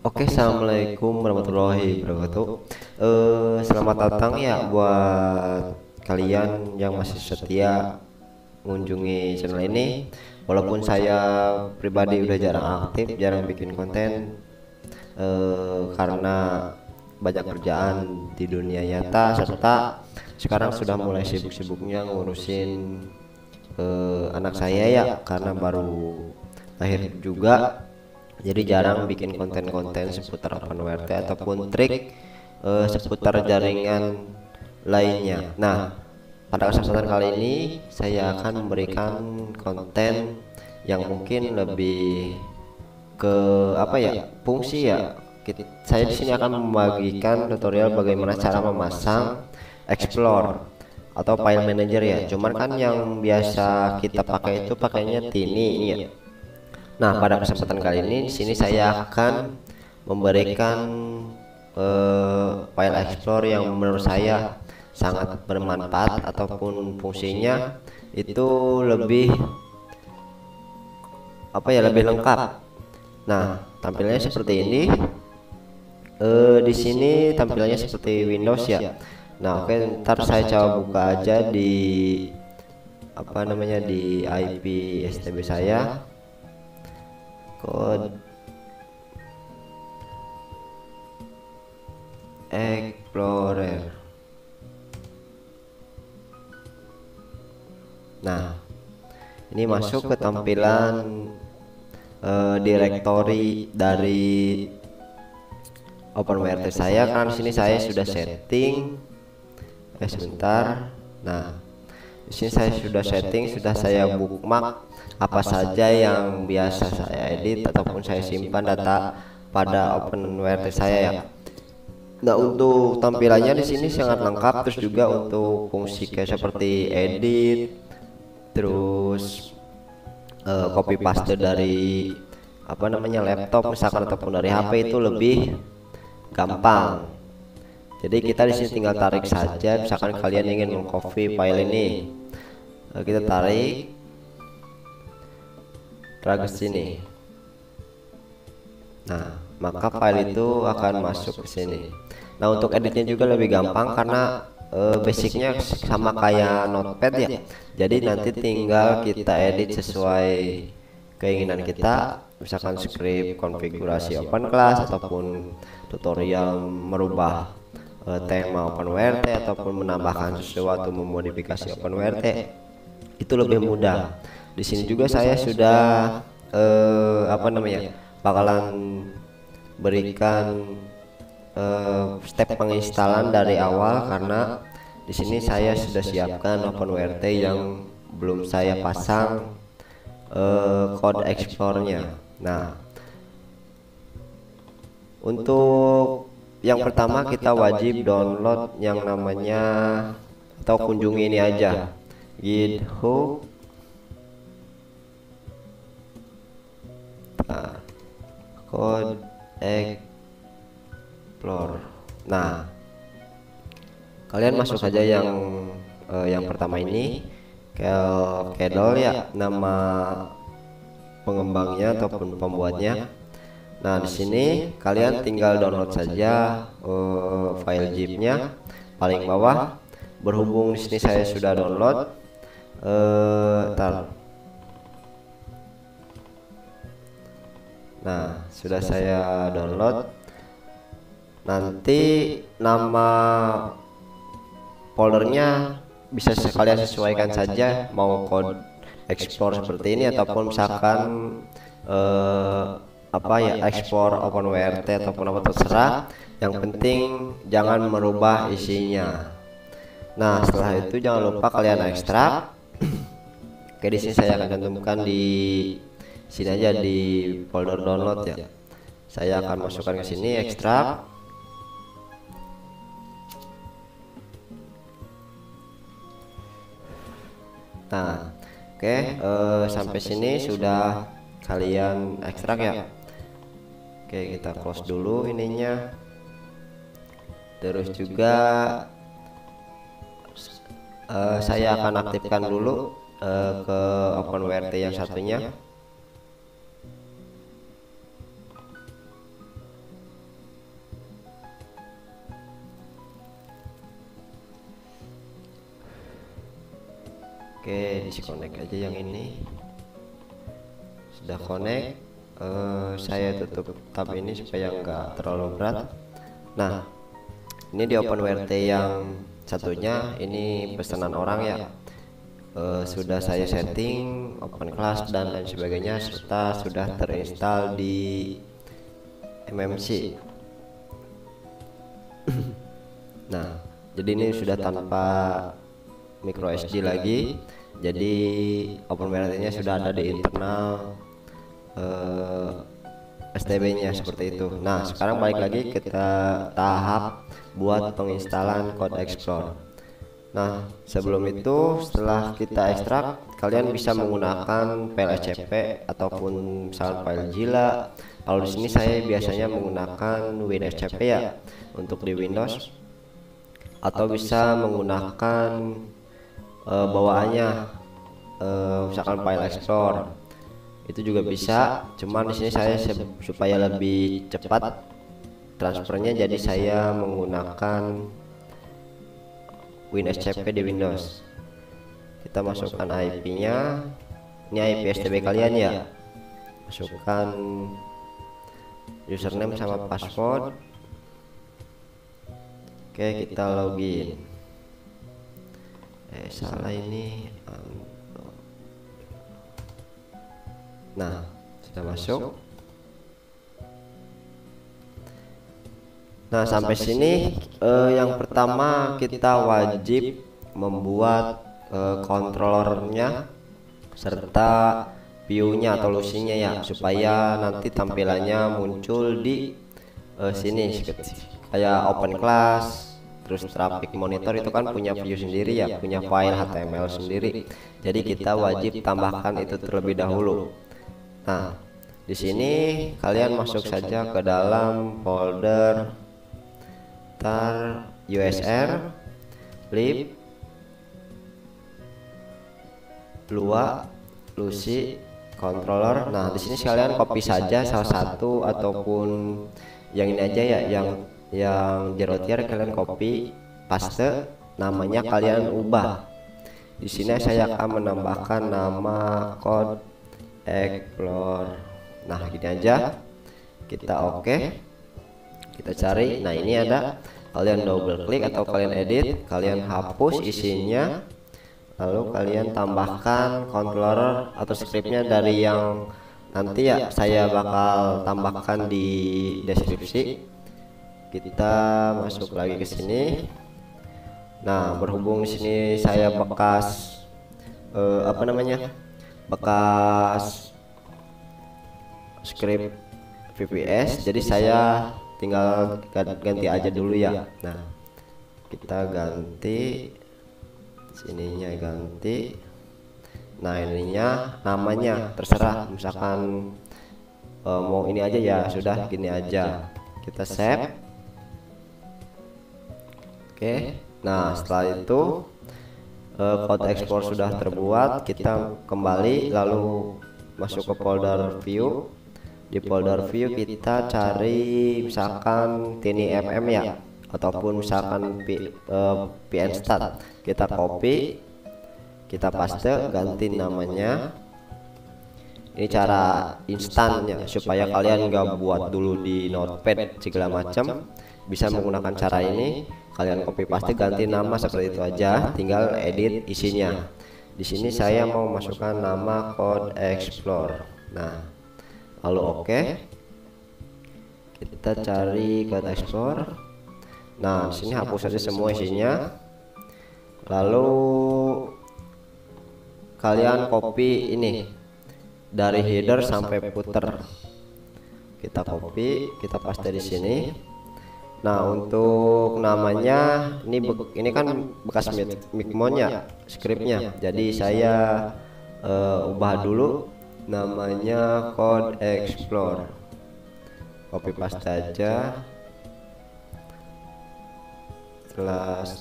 Oke, assalamualaikum warahmatullahi wabarakatuh. Selamat datang ya buat kalian yang masih setia mengunjungi channel ini. Walaupun saya pribadi udah jarang aktif, jarang bikin konten, karena banyak kerjaan di dunia nyata serta sekarang sudah mulai sibuk-sibuknya ngurusin anak saya ya, karena baru lahir juga. Jadi jarang bikin konten-konten seputar OpenWrt ataupun trik seputar jaringan lainnya. Nah, pada kesempatan kali ini saya akan memberikan konten yang mungkin lebih ke apa ya, fungsi ya. Saya di sini akan membagikan tutorial bagaimana cara memasang Explore atau file manager ya. Cuman kan yang biasa kita pakai itu pakainya Tiny ya. Nah, pada kesempatan kali ini di sini saya akan memberikan file Explorer yang menurut saya sangat bermanfaat ataupun fungsinya itu lebih apa ya, lebih lengkap. Nah, tampilannya seperti ini. Di sini tampilannya seperti Windows ya. Nah, oke, ntar saya coba buka aja di apa namanya, di IP STB saya. Code Explorer. Nah, ini masuk ke tampilan directory dari OpenWrt saya. Kan sini saya sudah setting. Sebentar. Nah, di sini saya sudah setting, sudah saya bookmark apa saja yang biasa saya edit ataupun saya simpan data pada OpenWrt saya ya. Nah, untuk tampilannya di sini sangat lengkap, terus juga untuk fungsi kayak seperti edit, terus copy paste dari apa namanya laptop misalkan ataupun dari HP itu lebih gampang. Jadi kita di sini tinggal tarik saja, misalkan kalian ingin mengcopy file ini, kita tarik, drag ke sini. Nah, maka file itu akan masuk ke sini. Nah, untuk editnya juga lebih gampang karena basicnya sama kayak Notepad ya. Jadi nanti tinggal kita edit sesuai keinginan kita, misalkan script konfigurasi open class ataupun tutorial merubah tema OpenWrt ataupun menambahkan sesuatu, memodifikasi OpenWrt, itu lebih mudah. Di sini juga saya sudah apa namanya, bakalan berikan step penginstalan dari awal, karena di sini saya sudah siapkan OpenWrt yang belum saya pasang code explore-nya. Nah, untuk yang pertama kita wajib download yang namanya, atau kunjungi ini aja, GitHub Code Explore. Nah, kalian masuk saja yang pertama ini, Kedol ya, nama pengembangnya ataupun pembuatnya. Nah, di sini kalian tinggal download saja file zip-nya paling bawah. Berhubung di sini saya sudah download, nah, sudah saya download. Nanti nama foldernya bisa kalian sesuaikan saja, mau code export seperti ini ataupun misalkan apa ya, ekspor OpenWrt ataupun apa, terserah. Yang penting jangan merubah isinya. Nah, setelah itu jangan lupa kalian ekstrak. Oke, di sini saya akan cantumkan di sini aja di folder download ya. Saya akan masukkan ke sini, ekstrak. Nah, oke, sampai sini sudah kalian ekstrak ya. Oke, kita close dulu ininya. Terus juga saya akan aktifkan dulu ke OpenWrt yang satunya. Oke, disconnect aja yang ini. Sudah connect. Saya tutup tab ini supaya nggak terlalu berat. Nah, ini di OpenWrt yang satunya ini pesanan orang ya. Sudah saya setting open class dan lain sebagainya, serta sudah terinstall di MMC. Nah, jadi ini sudah tanpa micro SD lagi. Jadi OpenWrt-nya sudah ada di internal STB-nya seperti itu. Nah, sekarang balik lagi ke tahap buat penginstalan Code Explorer. Nah, sebelum itu setelah kita ekstrak, kalian bisa menggunakan file SCP ataupun misalnya file Zilla. Kalau di sini saya biasanya menggunakan WinSCP ya untuk di Windows, atau bisa menggunakan bawaannya misalkan file Explorer. Itu juga bisa, cuman di sini saya supaya lebih cepat transfernya, jadi saya menggunakan WinSCP di Windows. Kita masukkan IP-nya. Ini IP STB kalian ya. Masukkan username sama password. Oke, kita login. Salah ini. Nah, sudah masuk. Nah, sampai sini yang pertama kita wajib membuat controllernya serta view-nya atau lusinya ya, supaya nanti tampilannya muncul di sini kayak open class. Terus traffic monitor itu kan punya view sendiri ya, punya file HTML sendiri. Jadi kita wajib tambahkan itu terlebih dahulu. Nah, di sini kalian masuk saja ke dalam folder tar USR lib lua lucy controller. Nah, di sini kalian copy saja salah satu ataupun yang ini aja ya, yang zero tier kalian copy paste, namanya kalian ubah. Di sini saya akan menambahkan nama Code Explorer. Nah, gini aja. Kita oke. Kita cari. Nah, ini ada. Kalian double klik atau kalian edit, kalian hapus isinya, lalu kalian tambahkan controller atau scriptnya dari yang nanti ya saya bakal tambahkan di deskripsi. Kita masuk lagi ke sini. Nah, berhubung di sini saya bekas bekas script VPS, jadi saya tinggal ganti aja dulu ya. Nah, kita ganti sininya, ganti. Nah, ininya namanya terserah, misalkan mau ini aja ya, sudah gini aja. Kita save. Oke. Nah, setelah itu Code Explorer sudah terbuat. Kita kembali lalu masuk ke folder view. Di folder view kita cari misalkan tiny.mm ya, ataupun misalkan pnstat. Kita copy, kita paste, ganti namanya. Ini cara instannya supaya kalian nggak buat dulu di notepad segala macam. Bisa menggunakan cara ini, kalian copy paste, ganti nama seperti itu aja, tinggal edit isinya. Di sini saya mau masukkan nama Code Explorer. Nah, lalu oke. Kita cari Code Explorer. Nah, sini hapus saja semua isinya. Lalu kalian copy ini dari header sampai footer. Kita copy, kita paste di sini. Nah, untuk namanya ini kan bekas Micmon ya, scriptnya. Jadi saya ubah dulu namanya Code Explorer. Copy paste aja.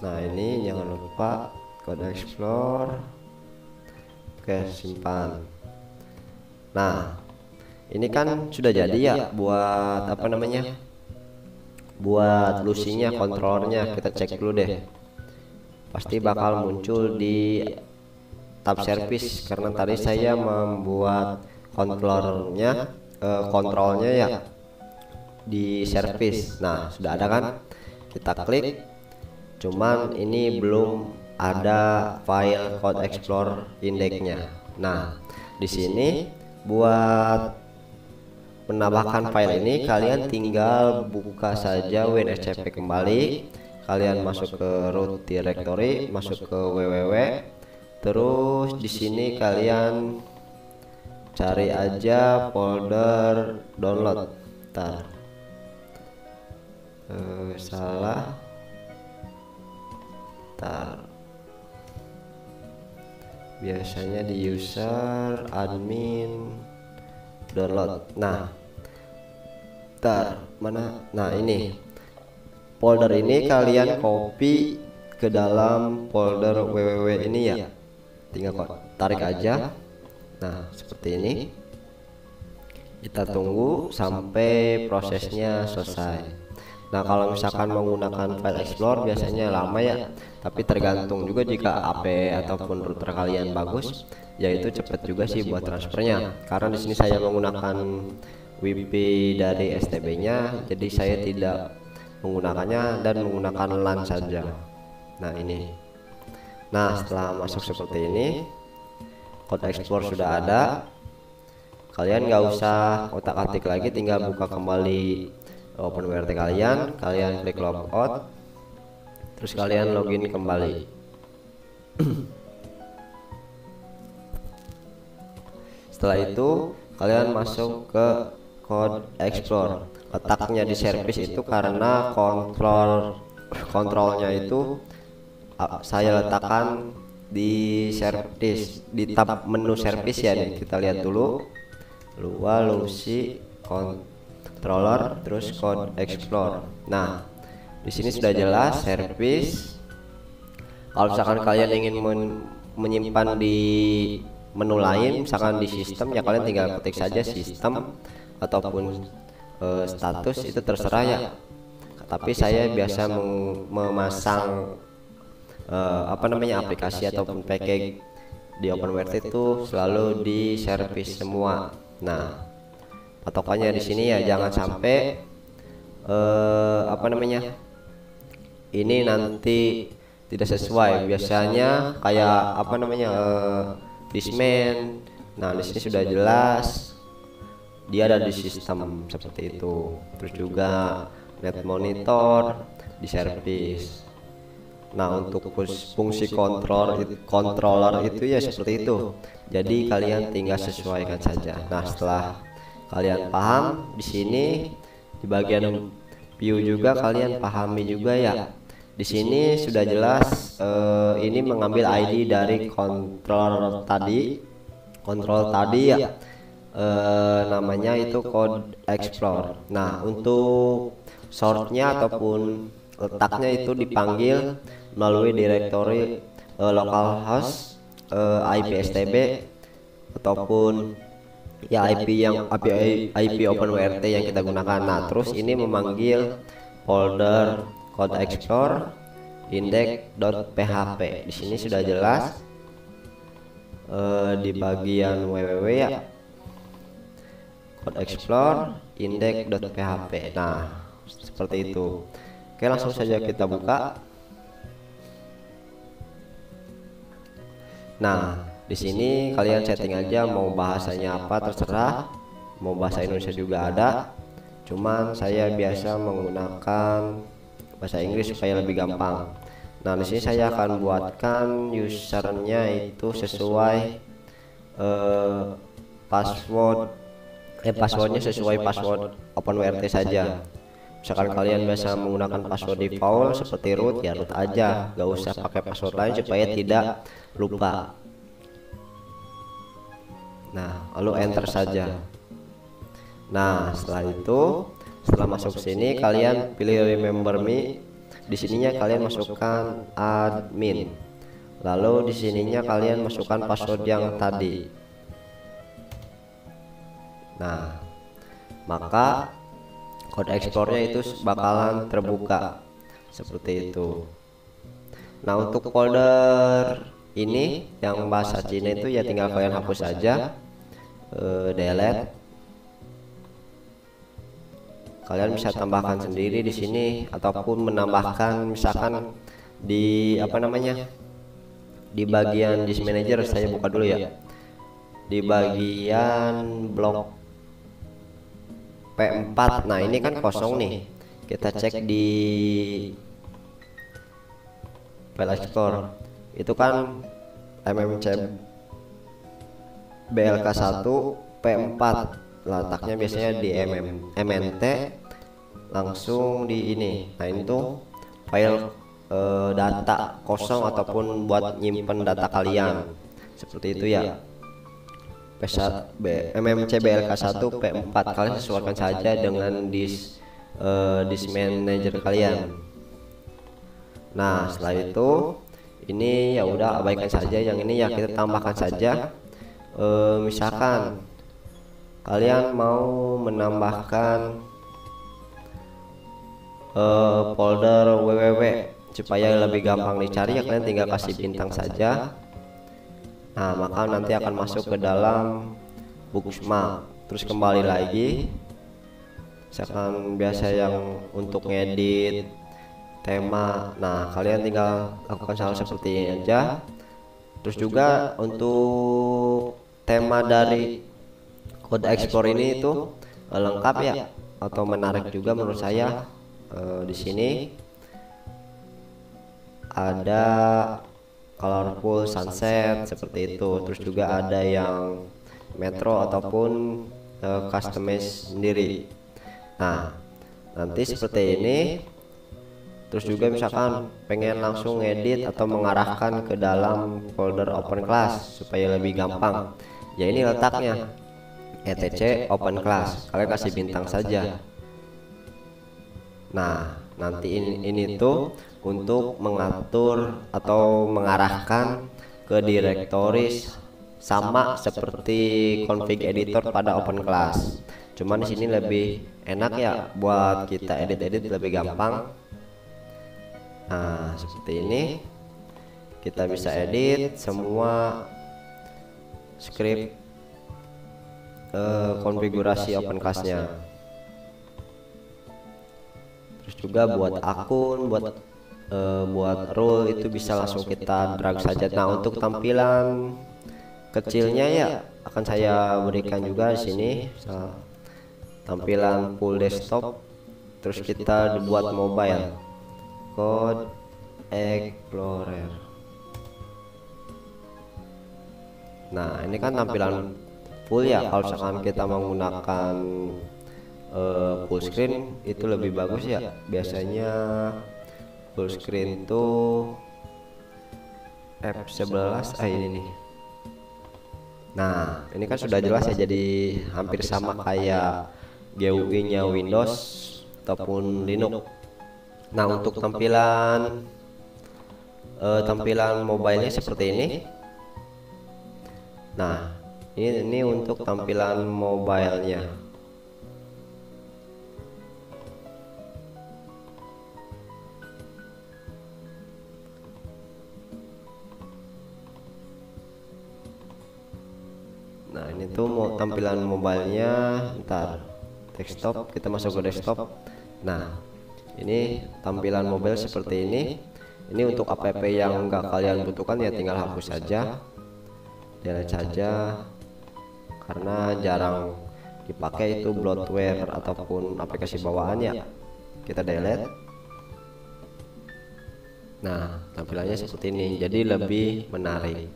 Nah, ini jangan lupa Code Explorer. Oke, simpan. Nah, ini kan sudah jadi ya buat apa namanya, buat lusinya, kontrolernya. Kita cek dulu deh, pasti bakal muncul di tab service karena tadi saya membuat kontrolnya ya di service. Nah, sudah ada kan? Kita klik. Cuman ini belum ada file Code Explorer indexnya. Nah, di sini buat menambahkan file ini kalian tinggal buka saja WinSCP kembali. Kalian masuk ke root directory, masuk ke www. Terus di sini kalian cari aja folder download. Salah. Biasanya di user admin download. Nah, mana? Nah, ini folder ini kalian copy ke dalam folder www ini ya. Tinggal tarik aja. Nah, seperti ini. Kita tunggu sampai prosesnya selesai. Nah, kalau misalkan menggunakan file explorer biasanya lama ya, tapi tergantung juga jika AP ataupun router kalian bagus, yaitu cepat juga sih buat transfernya. Karena di sini saya menggunakan WiFi dari STB-nya, jadi saya tidak menggunakannya dan menggunakan LAN saja. Nah, ini. Nah, setelah masuk seperti ini, Code Explorer sudah ada. Kalian nggak usah otak-atik lagi, tinggal buka kembali OpenWrt kalian klik logout, terus kalian login kembali. Setelah itu kalian masuk ke Code Explorer. Letaknya di service itu karena kontrolnya itu saya letakkan di service, di tab menu service ya nih. Kita lihat dulu. Lucy controller terus Code Explorer. Nah, di sini sudah jelas service. Kalau misalkan kalian ingin menyimpan di menu lain, misalkan di sistem, ya kalian tinggal ketik saja sistem ataupun status, itu terserah ya. Tapi saya biasa memasang aplikasi ataupun package di OpenWrt itu selalu di service semua. Nah, patokannya di sini ya jangan sampai ini nanti tidak sesuai. Biasanya kayak Fishman. Nah, di sini sudah jelas dia ada di sistem seperti itu. Terus juga net monitor di service. Nah, untuk fungsi controller itu ya seperti itu. Jadi kalian tinggal sesuaikan saja. Nah, setelah kalian paham di sini di bagian view juga kalian pahami juga ya. Di sini sudah jelas ini mengambil ID dari controller tadi ya. Namanya itu Code Explorer. Nah, untuk sortnya ataupun letaknya itu dipanggil melalui directory localhost, IP STB ataupun ya IP OpenWrt yang kita gunakan. Nah, terus ini memanggil folder Code Explorer index.php. Di sini sudah jelas di bagian www ya, Code Explorer index.php. Nah, seperti itu. Oke, langsung saja kita buka. Nah, di sini kalian setting aja mau bahasanya apa terserah. Mau bahasa Indonesia juga ada. Cuman saya biasa menggunakan bahasa Inggris supaya lebih gampang. Nah, di sini saya akan buatkan usernya itu sesuai passwordnya sesuai password OpenWrt saja. Misalkan kalian biasa menggunakan password default seperti root, ya root aja, gak usah pakai password lain supaya tidak lupa. Nah, lalu enter saja. Nah, setelah masuk sini kalian pilih remember me. Di sininya kalian masukkan admin. Lalu di sininya kalian masukkan password yang tadi. Nah, maka Code Explorer-nya itu bakalan terbuka seperti itu. Nah, untuk folder ini yang bahasa Cina itu ya tinggal kalian hapus saja, delete. Kalian bisa tambahkan sendiri di sini ataupun menambahkan, misalkan di apa namanya, di bagian disk manager. Saya buka dulu ya, di bagian blok P4. Nah ini kan kosong nih, kita cek di file explorer. Itu kan MMC BLK1 P4, letaknya biasanya di MNT, langsung di ini. Nah ini tuh file data kosong ataupun buat nyimpen data kalian, seperti itu ya. MMC BLK1 P4 kalian sesuaikan saja dengan disk manager kalian. Nah setelah itu ini ya udah abaikan saja, yang ini ya kita tambahkan saja. Misalkan kalian mau menambahkan folder www supaya lebih gampang dicari, ya kalian tinggal kasih bintang saja. Nah maka nanti akan masuk ke dalam bookmark. Terus kembali lagi, misalkan biasa yang untuk ngedit tema. Nah kalian tinggal lakukan hal seperti ini aja. Terus juga untuk tema dari Code Explorer ini itu lengkap ya, atau menarik juga menurut saya. Di sini ada colorful sunset seperti itu. Terus juga ada yang metro ataupun customize sendiri. Nah nanti seperti ini. Terus juga misalkan pengen langsung edit atau mengarahkan ke dalam folder open class supaya lebih gampang, ya ini letaknya etc open class, kalian kasih bintang saja. Nah nanti ini tuh untuk mengatur atau mengarahkan ke directories, sama seperti config editor pada open class. Cuman di sini lebih enak ya buat kita edit lebih gampang. Nah seperti ini kita bisa edit semua script konfigurasi open class-nya. Terus juga buat akun, buat rule itu bisa langsung kita drag saja. Nah untuk tampilan kecilnya ya akan saya berikan juga di sini. Tampilan full desktop, terus kita buat mobile. Code Explorer. Nah ini kan tampilan full ya. Kalau misalkan kita menggunakan full screen itu lebih bagus ya. Biasanya full screen tuh F11 ini nih. Nah ini kan sudah jelas ya, jadi hampir sama kayak GUI nya Windows ataupun Linux. Nah untuk tampilan mobilenya seperti ini. Nah ini untuk tampilan mobilenya. Nah ini tuh mau tampilan mobilenya. Ntar desktop, kita masuk ke desktop. Nah ini tampilan mobile seperti ini. Ini untuk app yang enggak kalian butuhkan ya tinggal hapus saja, delete saja, karena jarang dipakai itu bloatware ataupun aplikasi bawaan ya, kita delete. Nah tampilannya seperti ini, jadi lebih menarik.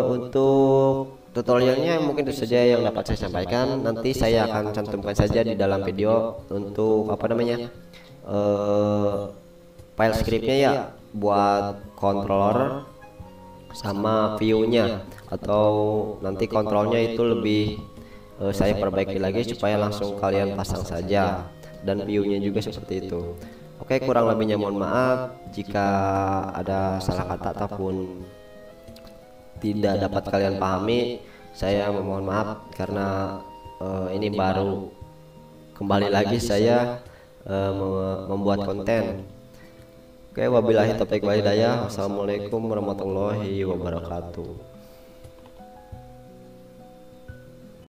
Untuk tutorialnya mungkin itu saja yang dapat saya sampaikan. Nanti saya akan cantumkan saja di dalam video untuk apa namanya file scriptnya ya, buat controller sama view-nya, atau nanti kontrolnya itu lebih saya perbaiki lagi supaya langsung kalian pasang saja, dan view-nya juga seperti itu. Oke, kurang lebihnya mohon maaf jika ada salah kata ataupun tidak dapat kalian pahami. Saya memohon maaf karena ini baru kembali lagi saya membuat konten. Oke, wabillahi taufiq wal hidayah. Wassalamualaikum warahmatullahi wabarakatuh.